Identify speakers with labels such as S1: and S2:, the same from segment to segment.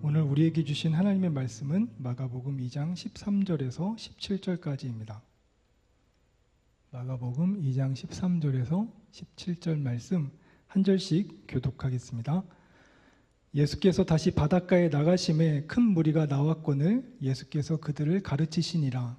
S1: 오늘 우리에게 주신 하나님의 말씀은 마가복음 2장 13절에서 17절까지입니다. 마가복음 2장 13절에서 17절 말씀 한 절씩 교독하겠습니다. 예수께서 다시 바닷가에 나가심에 큰 무리가 나왔거늘 예수께서 그들을 가르치시니라.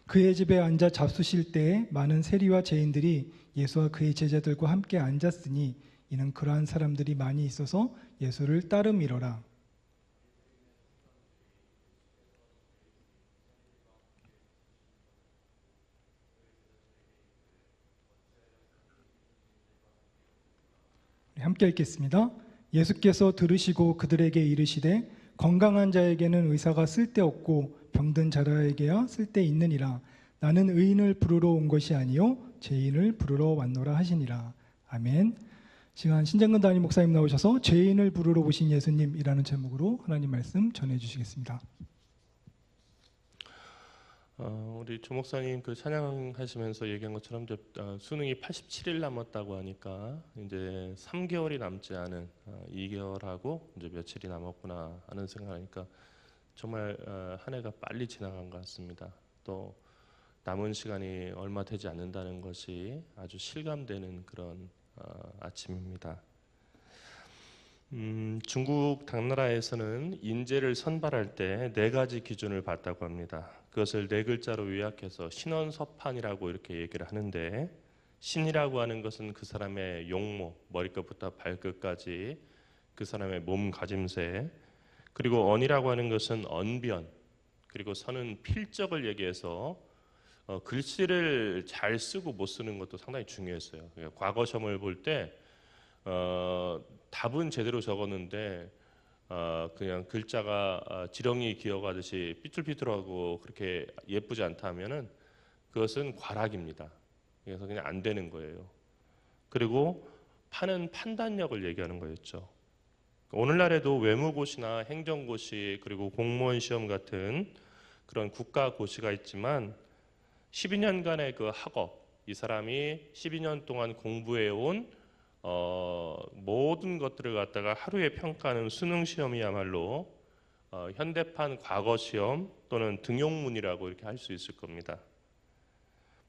S1: 그의 집에 앉아 잡수실 때에 많은 세리와 죄인들이 예수와 그의 제자들과 함께 앉았으니 이는 그러한 사람들이 많이 있어서 예수를 따름이러라. 함께 읽겠습니다. 예수께서 들으시고 그들에게 이르시되 건강한 자에게는 의사가 쓸데없고 병든 자라에게야 쓸데있느니라. 나는 의인을 부르러 온 것이 아니요 죄인을 부르러 왔노라 하시니라. 아멘. 시간 신장근 담임 목사님 나오셔서 죄인을 부르러 오신 예수님이라는 제목으로 하나님 말씀 전해주시겠습니다.
S2: 우리 조 목사님 그 찬양하시면서 얘기한 것처럼 수능이 87일 남았다고 하니까 이제 3개월이 남지 않은 2개월하고 이제 며칠이 남았구나 하는 생각하니까 정말 한 해가 빨리 지나간 것 같습니다. 또 남은 시간이 얼마 되지 않는다는 것이 아주 실감되는 그런 아침입니다. 중국 당나라에서는 인재를 선발할 때 4가지 기준을 봤다고 합니다. 그것을 4글자로 요약해서 신원서판이라고 이렇게 얘기를 하는데, 신이라고 하는 것은 그 사람의 용모, 머리끝부터 발끝까지 그 사람의 몸가짐새, 그리고 언이라고 하는 것은 언변, 그리고 선은 필적을 얘기해서 글씨를 잘 쓰고 못 쓰는 것도 상당히 중요했어요. 그러니까 과거 시험을 볼 때 답은 제대로 적었는데 그냥 글자가 지렁이 기어가듯이 삐뚤삐뚤하고 그렇게 예쁘지 않다 하면은 그것은 과락입니다. 그래서 그냥 안 되는 거예요. 그리고 판은 판단력을 얘기하는 거였죠. 오늘날에도 외무고시나 행정고시 그리고 공무원 시험 같은 그런 국가고시가 있지만 12년간의 그 학업, 이 사람이 12년 동안 공부해온 모든 것들을 갖다가 하루에 평가하는 수능 시험이야말로 현대판 과거 시험 또는 등용문이라고 이렇게 할 수 있을 겁니다.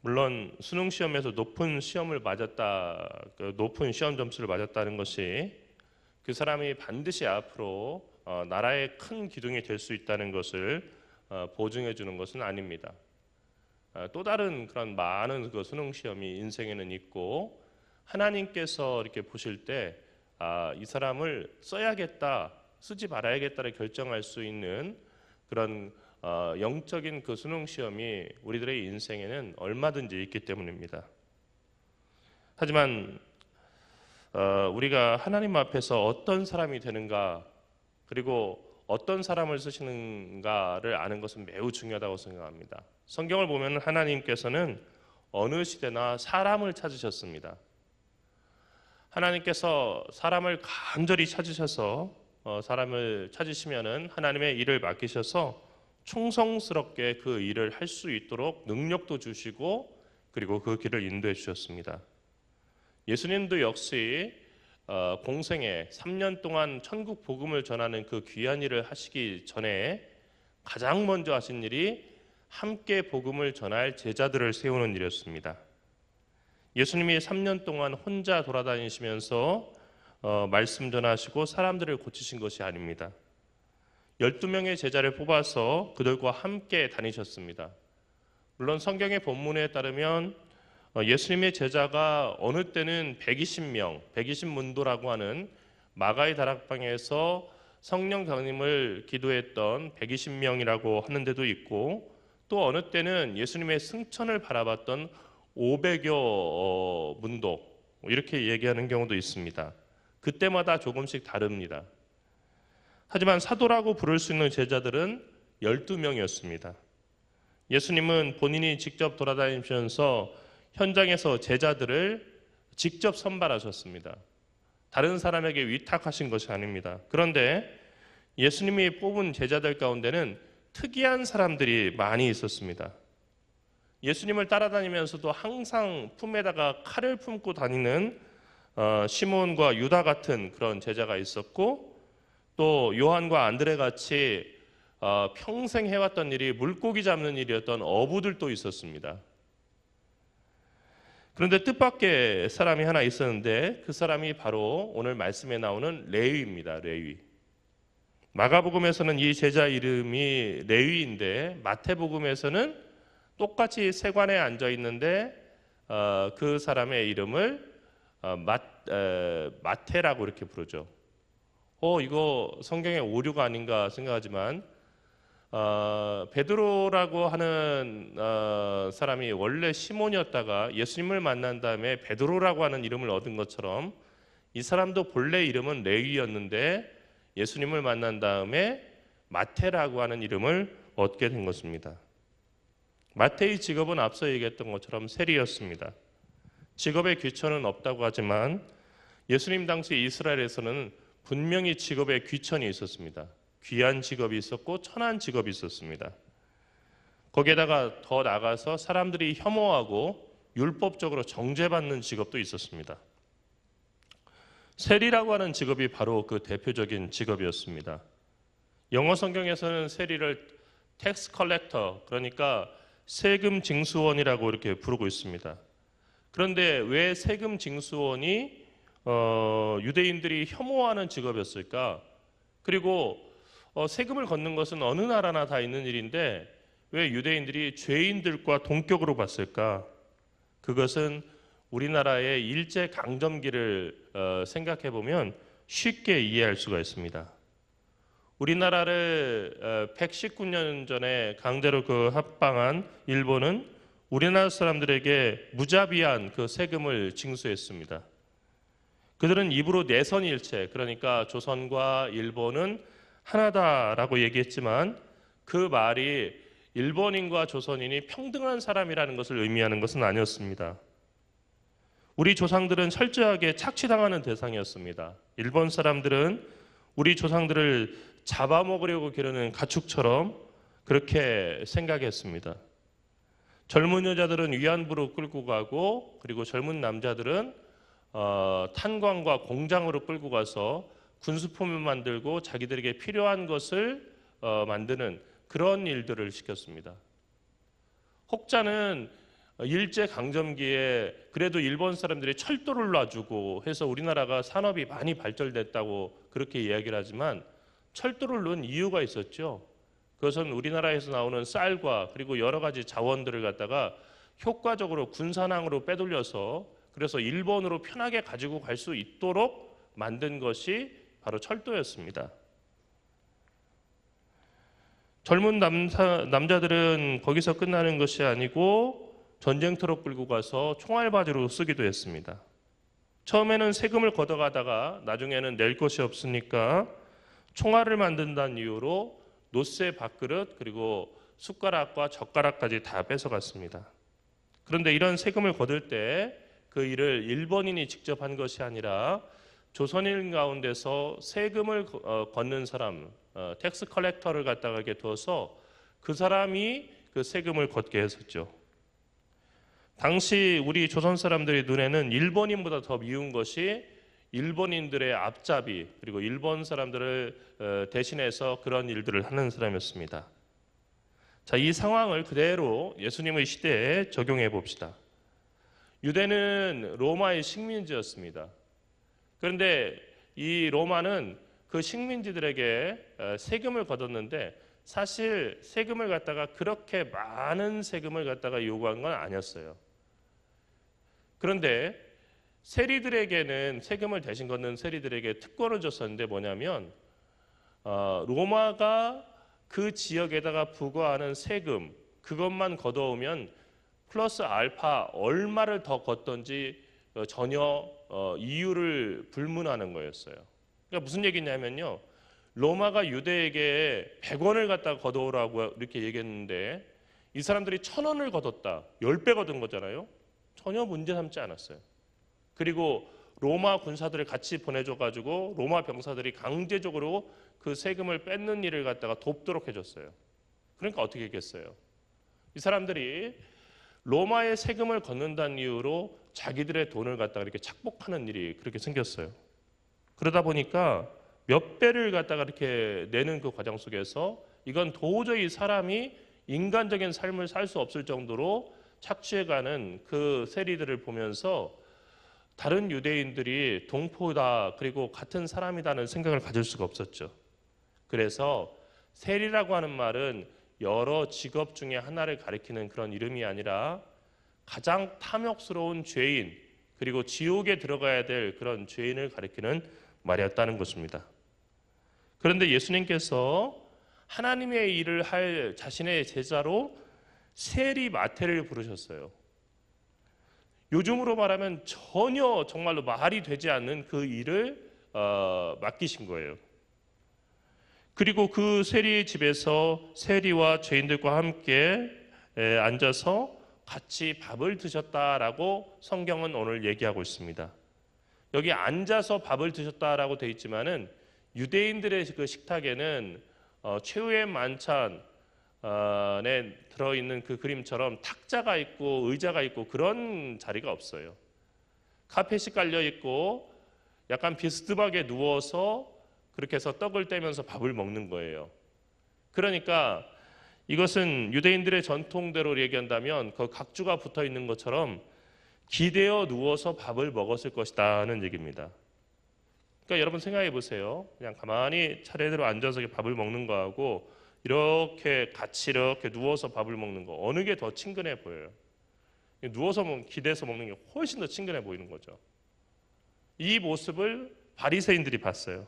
S2: 물론 수능 시험에서 높은 시험을 맞았다, 높은 시험 점수를 맞았다는 것이 그 사람이 반드시 앞으로 나라의 큰 기둥이 될 수 있다는 것을 보증해 주는 것은 아닙니다. 또 다른 그런 많은 그 수능 시험이 인생에는 있고, 하나님께서 이렇게 보실 때 이 사람을 써야겠다, 쓰지 말아야겠다를 결정할 수 있는 그런 영적인 그 수능 시험이 우리들의 인생에는 얼마든지 있기 때문입니다. 하지만 우리가 하나님 앞에서 어떤 사람이 되는가, 그리고 어떤 사람을 쓰시는가를 아는 것은 매우 중요하다고 생각합니다. 성경을 보면 하나님께서는 어느 시대나 사람을 찾으셨습니다. 하나님께서 사람을 간절히 찾으셔서 사람을 찾으시면은 하나님의 일을 맡기셔서 충성스럽게 그 일을 할 수 있도록 능력도 주시고, 그리고 그 길을 인도해 주셨습니다. 예수님도 역시 공생에 3년 동안 천국 복음을 전하는 그 귀한 일을 하시기 전에 가장 먼저 하신 일이 함께 복음을 전할 제자들을 세우는 일이었습니다. 예수님이 3년 동안 혼자 돌아다니시면서 말씀 전하시고 사람들을 고치신 것이 아닙니다. 12명의 제자를 뽑아서 그들과 함께 다니셨습니다. 물론 성경의 본문에 따르면 예수님의 제자가 어느 때는 120명, 120문도라고 하는 마가의 다락방에서 성령 강림을 기도했던 120명이라고 하는 데도 있고, 또 어느 때는 예수님의 승천을 바라봤던 500여 문도, 이렇게 얘기하는 경우도 있습니다. 그때마다 조금씩 다릅니다. 하지만 사도라고 부를 수 있는 제자들은 12명이었습니다. 예수님은 본인이 직접 돌아다니면서 현장에서 제자들을 직접 선발하셨습니다. 다른 사람에게 위탁하신 것이 아닙니다. 그런데 예수님이 뽑은 제자들 가운데는 특이한 사람들이 많이 있었습니다. 예수님을 따라다니면서도 항상 품에다가 칼을 품고 다니는 시몬과 유다 같은 그런 제자가 있었고, 또 요한과 안드레 같이 평생 해왔던 일이 물고기 잡는 일이었던 어부들도 있었습니다. 그런데 뜻밖의 사람이 하나 있었는데 그 사람이 바로 오늘 말씀에 나오는 레위입니다. 레위. 마가복음에서는 이 제자 이름이 레위인데 마태복음에서는 똑같이 세관에 앉아 있는데 그 사람의 이름을 마태라고 이렇게 부르죠. 이거 성경의 오류가 아닌가 생각하지만 베드로라고 하는 사람이 원래 시몬이었다가 예수님을 만난 다음에 베드로라고 하는 이름을 얻은 것처럼 이 사람도 본래 이름은 레위였는데 예수님을 만난 다음에 마태라고 하는 이름을 얻게 된 것입니다. 마태의 직업은 앞서 얘기했던 것처럼 세리였습니다. 직업에 귀천은 없다고 하지만 예수님 당시 이스라엘에서는 분명히 직업에 귀천이 있었습니다. 귀한 직업이 있었고 천한 직업이 있었습니다. 거기에다가 더 나아가서 사람들이 혐오하고 율법적으로 정죄받는 직업도 있었습니다. 세리라고 하는 직업이 바로 그 대표적인 직업이었습니다. 영어 성경에서는 세리를 텍스 컬렉터, 그러니까 세금 징수원이라고 이렇게 부르고 있습니다. 그런데 왜 세금 징수원이 유대인들이 혐오하는 직업이었을까? 그리고 세금을 걷는 것은 어느 나라나 다 있는 일인데 왜 유대인들이 죄인들과 동격으로 봤을까? 그것은 우리나라의 일제 강점기를 생각해 보면 쉽게 이해할 수가 있습니다. 우리나라를 119년 전에 강제로 합방한 일본은 우리나라 사람들에게 무자비한 그 세금을 징수했습니다. 그들은 입으로 내선일체, 그러니까 조선과 일본은 하나다라고 얘기했지만 그 말이 일본인과 조선인이 평등한 사람이라는 것을 의미하는 것은 아니었습니다. 우리 조상들은 철저하게 착취당하는 대상이었습니다. 일본 사람들은 우리 조상들을 잡아먹으려고 기르는 가축처럼 그렇게 생각했습니다. 젊은 여자들은 위안부로 끌고 가고, 그리고 젊은 남자들은 탄광과 공장으로 끌고 가서 군수품을 만들고 자기들에게 필요한 것을 만드는 그런 일들을 시켰습니다. 혹자는 일제 강점기에 그래도 일본 사람들이 철도를 놔주고 해서 우리나라가 산업이 많이 발전됐다고 그렇게 이야기를 하지만 철도를 놓은 이유가 있었죠. 그것은 우리나라에서 나오는 쌀과 그리고 여러 가지 자원들을 갖다가 효과적으로 군산항으로 빼돌려서 그래서 일본으로 편하게 가지고 갈 수 있도록 만든 것이 바로 철도였습니다. 젊은 남자들은 거기서 끝나는 것이 아니고 전쟁터로 끌고 가서 총알바지로 쓰기도 했습니다. 처음에는 세금을 걷어가다가 나중에는 낼 것이 없으니까 총알을 만든다는 이유로 노쇠 밥그릇 그리고 숟가락과 젓가락까지 다 뺏어갔습니다. 그런데 이런 세금을 거둘 때 그 일을 일본인이 직접 한 것이 아니라 조선인 가운데서 세금을 걷는 사람, 텍스 컬렉터를 갖다가 이렇게 두어서 그 사람이 그 세금을 걷게 했었죠. 당시 우리 조선 사람들의 눈에는 일본인보다 더 미운 것이 일본인들의 앞잡이 그리고 일본 사람들을 대신해서 그런 일들을 하는 사람이었습니다. 자, 이 상황을 그대로 예수님의 시대에 적용해 봅시다. 유대는 로마의 식민지였습니다. 그런데 이 로마는 그 식민지들에게 세금을 걷었는데 사실 세금을 갖다가 그렇게 많은 세금을 갖다가 요구한 건 아니었어요. 그런데 세리들에게는 세금을 대신 걷는 세리들에게 특권을 줬었는데 뭐냐면 로마가 그 지역에다가 부과하는 세금 그것만 걷어오면 플러스 알파 얼마를 더 걷던지 전혀 이유를 불문하는 거였어요. 그러니까 무슨 얘기냐면요. 로마가 유대에게 100원을 갖다 걷어오라고 이렇게 얘기했는데 이 사람들이 1000원을 걷었다. 10배 걷은 거잖아요. 전혀 문제 삼지 않았어요. 그리고 로마 군사들을 같이 보내줘가지고 로마 병사들이 강제적으로 그 세금을 뺏는 일을 갖다가 돕도록 해줬어요. 그러니까 어떻게 했겠어요? 이 사람들이 로마의 세금을 걷는다는 이유로 자기들의 돈을 갖다가 이렇게 착복하는 일이 그렇게 생겼어요. 그러다 보니까 몇 배를 갖다가 이렇게 내는 그 과정 속에서 이건 도저히 사람이 인간적인 삶을 살 수 없을 정도로 착취해가는 그 세리들을 보면서 다른 유대인들이 동포다 그리고 같은 사람이다는 생각을 가질 수가 없었죠. 그래서 세리라고 하는 말은 여러 직업 중에 하나를 가리키는 그런 이름이 아니라 가장 탐욕스러운 죄인 그리고 지옥에 들어가야 될 그런 죄인을 가리키는 말이었다는 것입니다. 그런데 예수님께서 하나님의 일을 할 자신의 제자로 세리 마태를 부르셨어요. 요즘으로 말하면 전혀 정말로 말이 되지 않는 그 일을 맡기신 거예요. 그리고 그 세리의 집에서 세리와 죄인들과 함께 앉아서 같이 밥을 드셨다라고 성경은 오늘 얘기하고 있습니다. 여기 앉아서 밥을 드셨다라고 되어 있지만은 유대인들의 그 식탁에는 최후의 만찬에 들어있는 그 그림처럼 탁자가 있고 의자가 있고 그런 자리가 없어요. 카펫이 깔려 있고 약간 비스듬하게 누워서 그렇게 해서 떡을 떼면서 밥을 먹는 거예요. 그러니까 이것은 유대인들의 전통대로 얘기한다면 그 각주가 붙어 있는 것처럼 기대어 누워서 밥을 먹었을 것이다는 얘기입니다. 그러니까 여러분 생각해 보세요. 그냥 가만히 차례대로 앉아서 밥을 먹는 거하고 이렇게 같이 이렇게 누워서 밥을 먹는 거 어느 게 더 친근해 보여요? 누워서 기대서 먹는 게 훨씬 더 친근해 보이는 거죠. 이 모습을 바리새인들이 봤어요.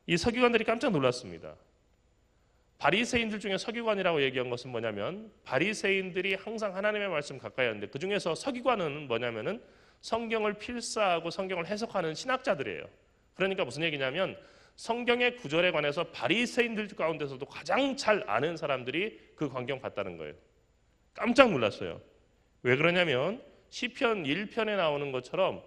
S2: 이 서기관들이 깜짝 놀랐습니다. 바리새인들 중에 서기관이라고 얘기한 것은 뭐냐면 바리새인들이 항상 하나님의 말씀 가까이 하는데 그 중에서 서기관은 뭐냐면은 성경을 필사하고 성경을 해석하는 신학자들이에요. 그러니까 무슨 얘기냐면 성경의 구절에 관해서 바리새인들 가운데서도 가장 잘 아는 사람들이 그 광경 봤다는 거예요. 깜짝 놀랐어요. 왜 그러냐면 시편 1편에 나오는 것처럼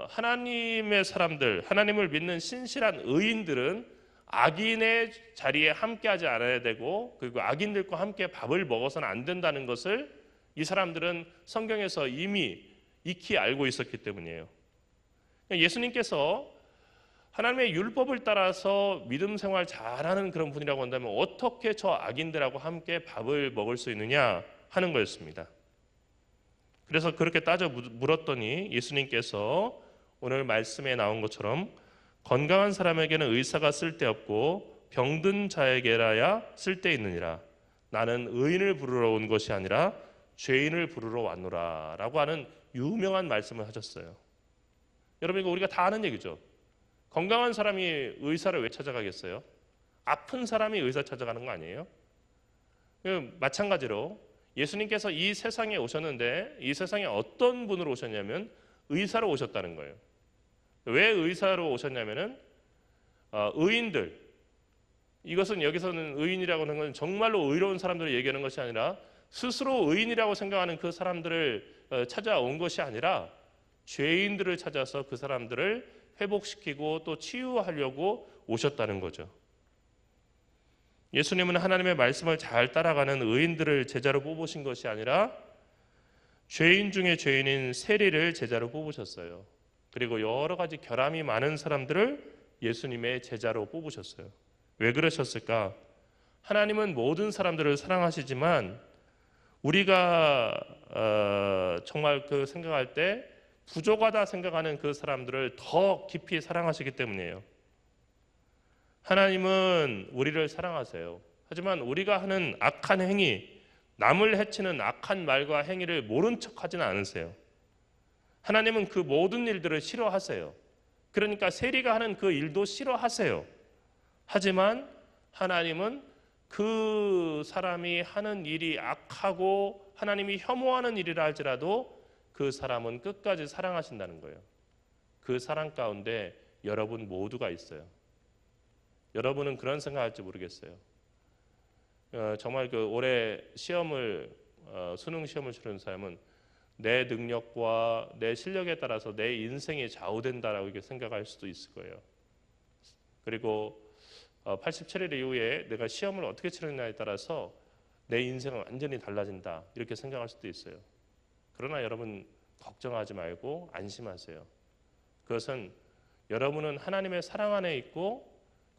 S2: 하나님의 사람들, 하나님을 믿는 신실한 의인들은 악인의 자리에 함께하지 않아야 되고 그리고 악인들과 함께 밥을 먹어서는 안 된다는 것을 이 사람들은 성경에서 이미 익히 알고 있었기 때문이에요. 예수님께서 하나님의 율법을 따라서 믿음 생활 잘하는 그런 분이라고 한다면 어떻게 저 악인들하고 함께 밥을 먹을 수 있느냐 하는 거였습니다. 그래서 그렇게 따져 물었더니 예수님께서 오늘 말씀에 나온 것처럼 건강한 사람에게는 의사가 쓸데없고 병든 자에게라야 쓸데있느니라. 나는 의인을 부르러 온 것이 아니라 죄인을 부르러 왔노라 라고 하는 유명한 말씀을 하셨어요. 여러분 이거 우리가 다 아는 얘기죠. 건강한 사람이 의사를 왜 찾아가겠어요? 아픈 사람이 의사 찾아가는 거 아니에요? 마찬가지로 예수님께서 이 세상에 오셨는데 이 세상에 어떤 분으로 오셨냐면 의사로 오셨다는 거예요. 왜 의사로 오셨냐면은 의인들, 이것은 여기서는 의인이라고 하는 건 정말로 의로운 사람들을 얘기하는 것이 아니라 스스로 의인이라고 생각하는 그 사람들을 찾아온 것이 아니라 죄인들을 찾아서 그 사람들을 회복시키고 또 치유하려고 오셨다는 거죠. 예수님은 하나님의 말씀을 잘 따라가는 의인들을 제자로 뽑으신 것이 아니라 죄인 중에 죄인인 세리를 제자로 뽑으셨어요. 그리고 여러 가지 결함이 많은 사람들을 예수님의 제자로 뽑으셨어요. 왜 그러셨을까? 하나님은 모든 사람들을 사랑하시지만 우리가 정말 그 생각할 때 부족하다 생각하는 그 사람들을 더 깊이 사랑하시기 때문이에요. 하나님은 우리를 사랑하세요. 하지만 우리가 하는 악한 행위, 남을 해치는 악한 말과 행위를 모른 척하지는 않으세요. 하나님은 그 모든 일들을 싫어하세요. 그러니까 세리가 하는 그 일도 싫어하세요. 하지만 하나님은 그 사람이 하는 일이 악하고 하나님이 혐오하는 일이라 할지라도 그 사람은 끝까지 사랑하신다는 거예요. 그 사랑 가운데 여러분 모두가 있어요. 여러분은 그런 생각할지 모르겠어요. 정말 그 올해 수능 시험을 치르는 사람은 내 능력과 내 실력에 따라서 내 인생이 좌우된다라고 이렇게 생각할 수도 있을 거예요. 그리고 87일 이후에 내가 시험을 어떻게 치르느냐에 따라서 내 인생은 완전히 달라진다 이렇게 생각할 수도 있어요. 그러나 여러분 걱정하지 말고 안심하세요. 그것은 여러분은 하나님의 사랑 안에 있고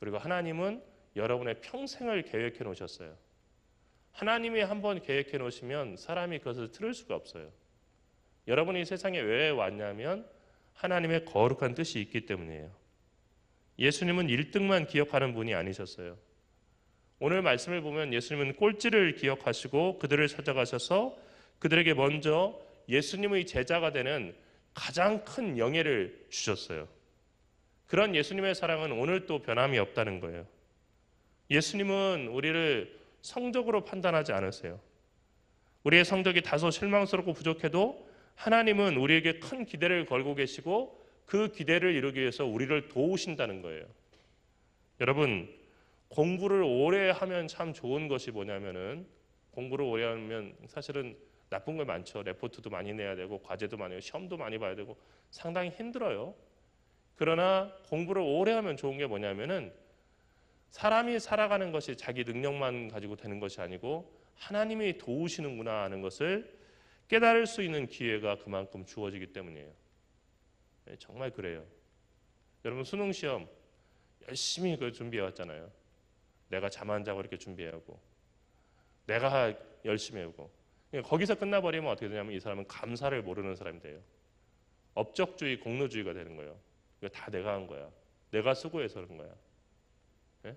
S2: 그리고 하나님은 여러분의 평생을 계획해 놓으셨어요. 하나님이 한번 계획해 놓으시면 사람이 그것을 틀을 수가 없어요. 여러분이 세상에 왜 왔냐면 하나님의 거룩한 뜻이 있기 때문이에요. 예수님은 1등만 기억하는 분이 아니셨어요. 오늘 말씀을 보면 예수님은 꼴찌를 기억하시고 그들을 찾아가셔서 그들에게 먼저 예수님의 제자가 되는 가장 큰 영예를 주셨어요. 그런 예수님의 사랑은 오늘 또 변함이 없다는 거예요. 예수님은 우리를 성적으로 판단하지 않으세요. 우리의 성적이 다소 실망스럽고 부족해도 하나님은 우리에게 큰 기대를 걸고 계시고 그 기대를 이루기 위해서 우리를 도우신다는 거예요. 여러분, 공부를 오래 하면 참 좋은 것이 뭐냐면은 공부를 오래 하면 사실은 나쁜 거 많죠. 레포트도 많이 내야 되고 과제도 많이 하고 시험도 많이 봐야 되고 상당히 힘들어요. 그러나 공부를 오래 하면 좋은 게 뭐냐면은 사람이 살아가는 것이 자기 능력만 가지고 되는 것이 아니고 하나님이 도우시는구나 하는 것을 깨달을 수 있는 기회가 그만큼 주어지기 때문이에요. 정말 그래요. 여러분 수능 시험 열심히 준비해 왔잖아요. 내가 잠 안 자고 이렇게 준비하고 내가 열심히 하고 거기서 끝나버리면 어떻게 되냐면 이 사람은 감사를 모르는 사람이 돼요. 업적주의, 공로주의가 되는 거예요. 이거 다 내가 한 거야. 내가 수고해서 그런 거야. 네?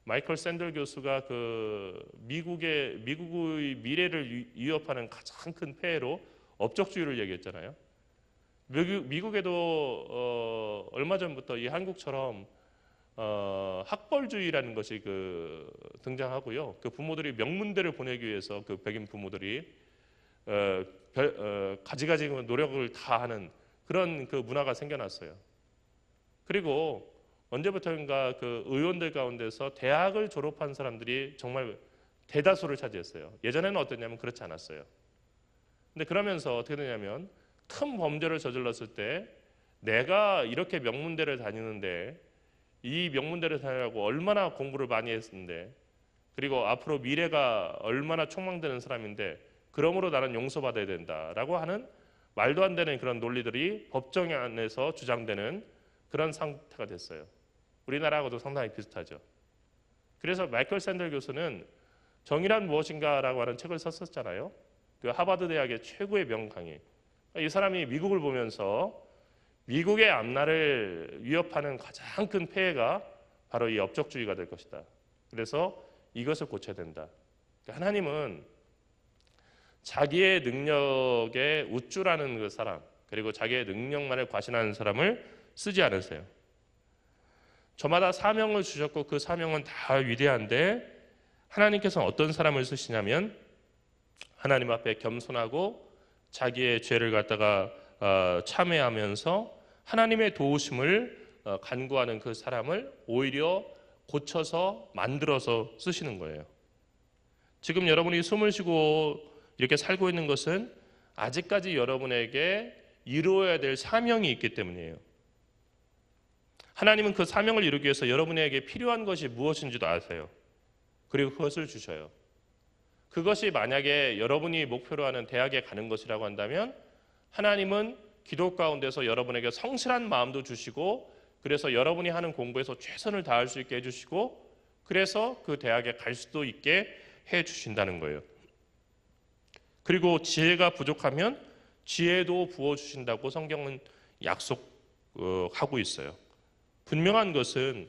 S2: 마이클 샌들 교수가 미국의 미래를 위협하는 가장 큰 폐해로 업적주의를 얘기했잖아요. 미국에도 얼마 전부터 이 한국처럼 학벌주의라는 것이 등장하고요. 그 부모들이 명문대를 보내기 위해서 그 백인 부모들이 가지가지 노력을 다 하는 그런 그 문화가 생겨났어요. 그리고 언제부터인가 그 의원들 가운데서 대학을 졸업한 사람들이 정말 대다수를 차지했어요. 예전에는 어땠냐면 그렇지 않았어요. 근데 그러면서 어떻게 되냐면 큰 범죄를 저질렀을 때 내가 이렇게 명문대를 다니는데 이 명문대를 다니려고 얼마나 공부를 많이 했는데 그리고 앞으로 미래가 얼마나 촉망되는 사람인데 그러므로 나는 용서받아야 된다라고 하는 말도 안 되는 그런 논리들이 법정 안에서 주장되는 그런 상태가 됐어요. 우리나라하고도 상당히 비슷하죠. 그래서 마이클 샌들 교수는 정의란 무엇인가라고 하는 책을 썼었잖아요. 그 하버드 대학의 최고의 명강의. 이 사람이 미국을 보면서 미국의 앞날을 위협하는 가장 큰 폐해가 바로 이 업적주의가 될 것이다. 그래서 이것을 고쳐야 된다. 하나님은 자기의 능력에 우쭐하는 그 사람 그리고 자기의 능력만을 과신하는 사람을 쓰지 않으세요. 저마다 사명을 주셨고 그 사명은 다 위대한데 하나님께서는 어떤 사람을 쓰시냐면 하나님 앞에 겸손하고 자기의 죄를 갖다가 참회하면서 하나님의 도우심을 간구하는 그 사람을 오히려 고쳐서 만들어서 쓰시는 거예요. 지금 여러분이 숨을 쉬고 이렇게 살고 있는 것은 아직까지 여러분에게 이루어야 될 사명이 있기 때문이에요. 하나님은 그 사명을 이루기 위해서 여러분에게 필요한 것이 무엇인지도 아세요. 그리고 그것을 주셔요. 그것이 만약에 여러분이 목표로 하는 대학에 가는 것이라고 한다면 하나님은 기도 가운데서 여러분에게 성실한 마음도 주시고 그래서 여러분이 하는 공부에서 최선을 다할 수 있게 해주시고 그래서 그 대학에 갈 수도 있게 해주신다는 거예요. 그리고 지혜가 부족하면 지혜도 부어주신다고 성경은 약속하고 있어요. 분명한 것은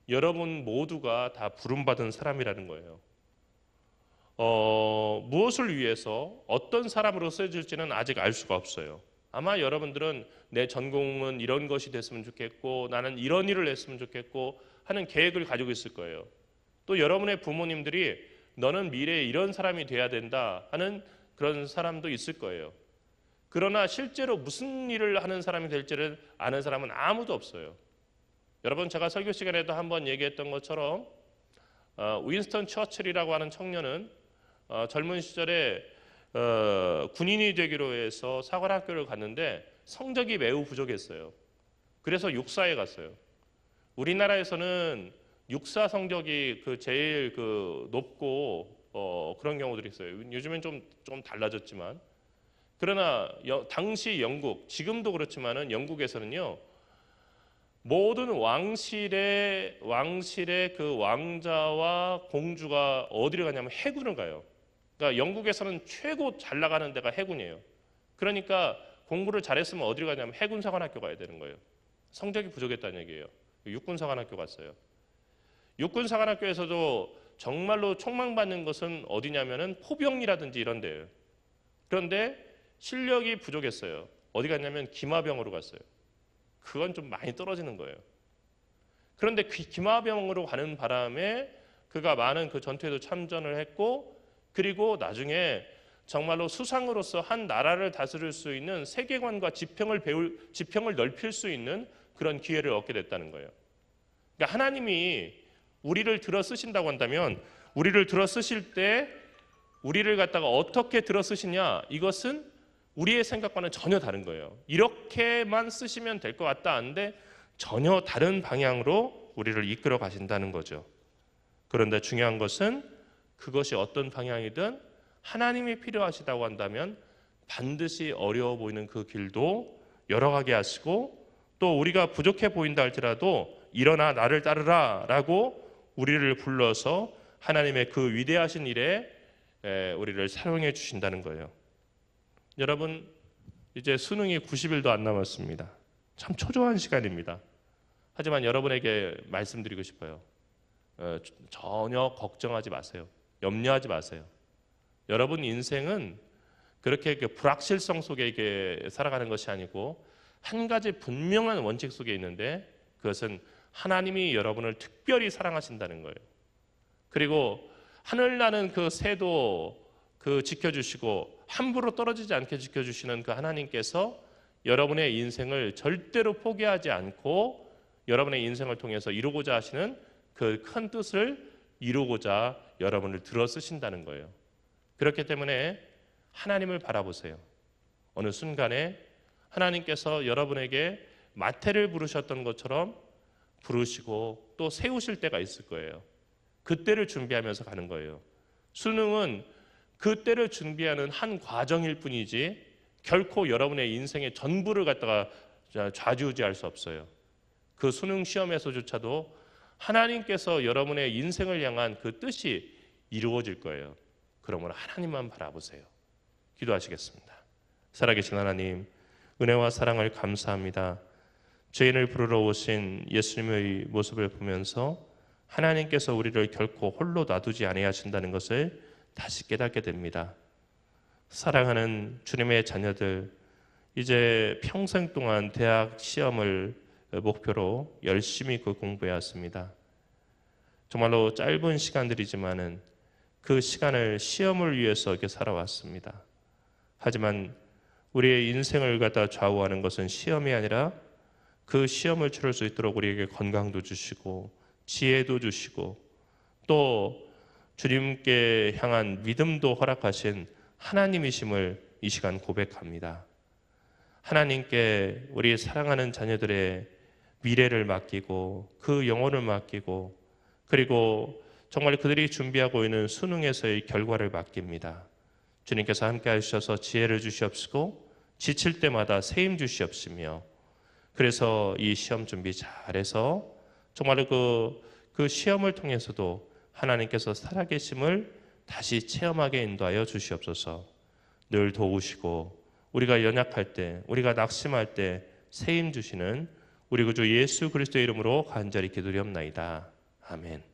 S2: 여러분 모두가 다 부름받은 사람이라는 거예요. 무엇을 위해서 어떤 사람으로 쓰여질지는 아직 알 수가 없어요. 아마 여러분들은 내 전공은 이런 것이 됐으면 좋겠고 나는 이런 일을 했으면 좋겠고 하는 계획을 가지고 있을 거예요. 또 여러분의 부모님들이 너는 미래에 이런 사람이 돼야 된다 하는 그런 사람도 있을 거예요. 그러나 실제로 무슨 일을 하는 사람이 될지를 아는 사람은 아무도 없어요. 여러분 제가 설교 시간에도 한번 얘기했던 것처럼 윈스턴 처칠이라고 하는 청년은 젊은 시절에 군인이 되기로 해서 사관학교를 갔는데 성적이 매우 부족했어요. 그래서 육사에 갔어요. 우리나라에서는 육사 성적이 그 제일 그 높고 그런 경우들이 있어요. 요즘엔 좀 달라졌지만, 그러나 당시 영국, 지금도 그렇지만은 영국에서는요, 모든 왕실의 그 왕자와 공주가 어디를 가냐면 해군을 가요. 그러니까 영국에서는 최고 잘 나가는 데가 해군이에요. 그러니까 공부를 잘했으면 어디를 가냐면 해군사관학교 가야 되는 거예요. 성적이 부족했다는 얘기예요. 육군사관학교 갔어요. 육군사관학교에서도 정말로 촉망받는 것은 어디냐면은 포병이라든지 이런 데예요. 그런데 실력이 부족했어요. 어디 갔냐면 기마병으로 갔어요. 그건 좀 많이 떨어지는 거예요. 그런데 기마병으로 가는 바람에 그가 많은 그 전투에도 참전을 했고, 그리고 나중에 정말로 수상으로서 한 나라를 다스릴 수 있는 세계관과 지평을 넓힐 수 있는 그런 기회를 얻게 됐다는 거예요. 그러니까 하나님이 우리를 들어 쓰신다고 한다면, 우리를 들어 쓰실 때 우리를 갖다가 어떻게 들어 쓰시냐, 이것은 우리의 생각과는 전혀 다른 거예요. 이렇게만 쓰시면 될 것 같다 하는데 전혀 다른 방향으로 우리를 이끌어 가신다는 거죠. 그런데 중요한 것은 그것이 어떤 방향이든 하나님이 필요하시다고 한다면 반드시 어려워 보이는 그 길도 열어가게 하시고, 또 우리가 부족해 보인다 할지라도 일어나 나를 따르라 라고 우리를 불러서 하나님의 그 위대하신 일에 우리를 사용해 주신다는 거예요. 여러분, 이제 수능이 90일도 안 남았습니다. 참 초조한 시간입니다. 하지만 여러분에게 말씀드리고 싶어요. 전혀 걱정하지 마세요. 염려하지 마세요. 여러분 인생은 그렇게 불확실성 속에 살아가는 것이 아니고 한 가지 분명한 원칙 속에 있는데, 그것은 하나님이 여러분을 특별히 사랑하신다는 거예요. 그리고 하늘나는 그 새도 지켜주시고 함부로 떨어지지 않게 지켜주시는 그 하나님께서 여러분의 인생을 절대로 포기하지 않고 여러분의 인생을 통해서 이루고자 하시는 그 큰 뜻을 이루고자 여러분을 들어 쓰신다는 거예요. 그렇기 때문에 하나님을 바라보세요. 어느 순간에 하나님께서 여러분에게 마태를 부르셨던 것처럼 부르시고 또 세우실 때가 있을 거예요. 그때를 준비하면서 가는 거예요. 수능은 그때를 준비하는 한 과정일 뿐이지 결코 여러분의 인생의 전부를 갖다가 좌지우지할 수 없어요. 그 수능 시험에서조차도 하나님께서 여러분의 인생을 향한 그 뜻이 이루어질 거예요. 그러므로 하나님만 바라보세요. 기도하시겠습니다. 살아계신 하나님, 은혜와 사랑을 감사합니다. 죄인을 부르러 오신 예수님의 모습을 보면서 하나님께서 우리를 결코 홀로 놔두지 아니하신다는 것을 다시 깨닫게 됩니다. 사랑하는 주님의 자녀들, 이제 평생 동안 대학 시험을 목표로 열심히 공부해야 했습니다. 정말로 짧은 시간들이지만은 그 시간을 시험을 위해서 이렇게 살아왔습니다. 하지만 우리의 인생을 갖다 좌우하는 것은 시험이 아니라 그 시험을 치를 수 있도록 우리에게 건강도 주시고 지혜도 주시고 또 주님께 향한 믿음도 허락하신 하나님이심을 이 시간 고백합니다. 하나님께 우리 사랑하는 자녀들의 미래를 맡기고 그 영혼을 맡기고, 그리고 정말 그들이 준비하고 있는 수능에서의 결과를 맡깁니다. 주님께서 함께 하셔서 지혜를 주시옵시고 지칠 때마다 세임 주시옵시며, 그래서 이 시험 준비 잘해서 정말 그 시험을 통해서도 하나님께서 살아계심을 다시 체험하게 인도하여 주시옵소서. 늘 도우시고 우리가 연약할 때, 우리가 낙심할 때 세임 주시는 우리 구주 예수 그리스도의 이름으로 간절히 기도드리옵나이다. 아멘.